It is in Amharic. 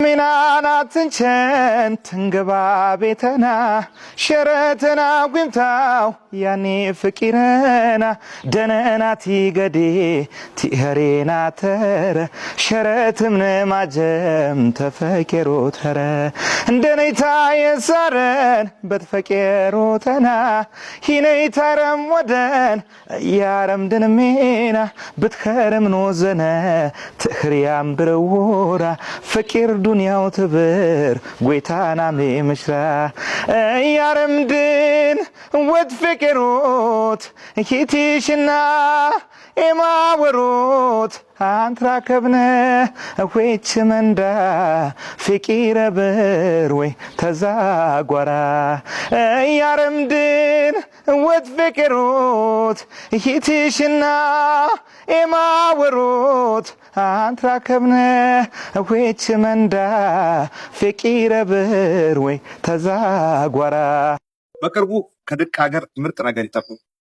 ሚናናትንቸን ትንገባ ቤተና ሸረተና ጉምታው ያኔ ፍቂረና ደነናቲ ገዴ ቲኸሬና ተረ ሸረትምነ ማጀም ተፈቄሮ ተረ እንደነይታ የሳረን በተፈቄሮተና ሂነይታረም ወደን ያረም ድንሜና ብትኸረም ኖዘነ ትኽሪያም ብረውራ ፍቂር ዱንያው ትብር ጎይታና ምሽራ ያረምድን ወድ ፍቅሮት ኪቲሽና ኤማወሮት አንትራከብነ ወይች መንዳ ፍቂረ ብር ወይ ተዛጓራ ያረምድን ወድ ፍቅሮት ኪቲሽና ኤማወሮት አንትራከብነ ወይች መንዳ ፍቂረ ብር ወይ ተዛጓራ። በቅርቡ ከድቅ ሀገር ምርጥ ነገር ይጠብቁ።